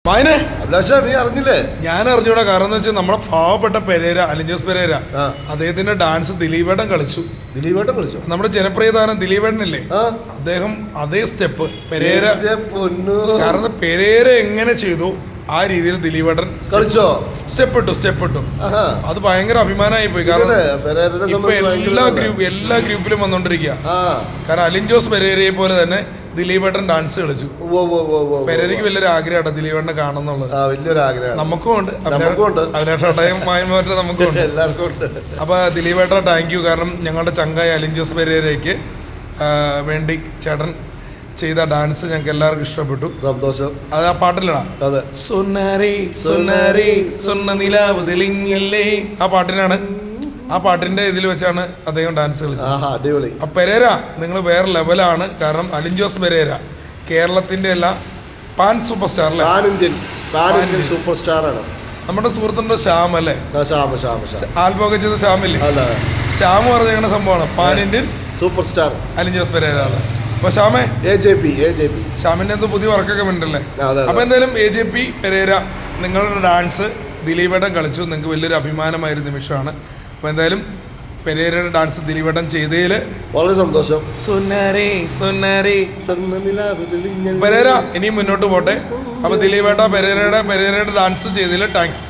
നീ അറിഞ്ഞില്ലേ? ഞാൻ അറിഞ്ഞൂടാ. കാരണം എന്ന് വെച്ചാൽ നമ്മുടെ പാവപ്പെട്ട പെരേര, അലിഞ്ചോസ് പെരേര, അദ്ദേഹത്തിന്റെ ഡാൻസ് ദിലീപേട്ടൻ കളിച്ചു. നമ്മുടെ ജനപ്രിയ താരം ദിലീപേട്ടനില്ലേ, അദ്ദേഹം അതേ സ്റ്റെപ്പ് പെരേര. കാരണം പെരേര എങ്ങനെ ചെയ്തു ആ രീതിയിൽ ദിലീപേട്ടൻ കളിച്ചോ, സ്റ്റെപ്പ് ഇട്ടു. അത് ഭയങ്കര അഭിമാനമായി പോയി. കാരണം ഇപ്പൊ എല്ലാ ഗ്രൂപ്പിലും വന്നോണ്ടിരിക്കുക. കാരണം അലിഞ്ചോസ് പെരേരയെ പോലെ തന്നെ ദിലീപേട്ടൻ ഡാൻസ് കളിച്ചു. പെരേരയ്ക്ക് വലിയൊരു ആഗ്രഹമാണ് ദിലീപേട്ടനെ കാണുന്നുള്ളത്. നമുക്കും ഉണ്ട്, അഭിലാഷേട്ടയും മായന്മാരുടെ നമുക്കും ഉണ്ട്, എല്ലാവർക്കും ഉണ്ട്. അപ്പൊ ദിലീപേട്ട താങ്ക് യു. കാരണം ഞങ്ങളുടെ ചങ്കായ അലിഞ്ചോസ് പെരേരയ്ക്ക് വേണ്ടി ചേട്ടൻ ചെയ്ത ഡാൻസ് ഞങ്ങൾക്ക് എല്ലാവർക്കും ഇഷ്ടപ്പെട്ടു. സന്തോഷം. അത് ആ പാട്ടിലാണ് സുന്നരേ സുന്നരേ സുന്ന നിലാവ് തെളിഞ്ഞില്ലേ, ആ പാട്ടിനാണ്. ആ പാട്ടിന്റെ ഇതിൽ വെച്ചാണ് അദ്ദേഹം ഡാൻസ് കളിച്ചത്. ആ പെരേര നിങ്ങൾ വേറെ ലെവലാണ്. കാരണം അലിഞ്ചോസ് പെരേര കേരളത്തിന്റെ അല്ല പാൻ സൂപ്പർ സ്റ്റാർ അല്ലേ, സൂപ്പർ സ്റ്റാർ ആണ്. നമ്മുടെ സുഹൃത്തുണ്ട് ശ്യാം അല്ലേ, ആൽബമൊക്കെ ചെയ്ത ശ്യാമില്ലേ, ശ്യാം പറഞ്ഞ സംഭവമാണ് പാൻ ഇന്ത്യൻ സൂപ്പർ സ്റ്റാർ അലിഞ്ചോസ് പെരേര ആണ്. അപ്പൊ ശ്യാമേ, ശ്യാമിന്റെ എന്തോ പുതിയ വർക്കൊക്കെ ഉണ്ടല്ലേ. അപ്പൊ എന്തായാലും AJP പെരേര നിങ്ങളുടെ ഡാൻസ് ദിലീപേട്ടൻ കളിച്ചു. നിങ്ങൾക്ക് വലിയൊരു അഭിമാനമായൊരു നിമിഷമാണ്. അപ്പൊ എന്തായാലും പെരേരയുടെ ഡാൻസ് ദിലീപേട്ടൻ ചെയ്തതിൽ വളരെ സന്തോഷം. പെരേര ഇനിയും മുന്നോട്ട് പോട്ടെ. അപ്പൊ ദിലീപേട്ട പെരേരയുടെ ഡാൻസ് ചെയ്തതിൽ താങ്ക്സ്.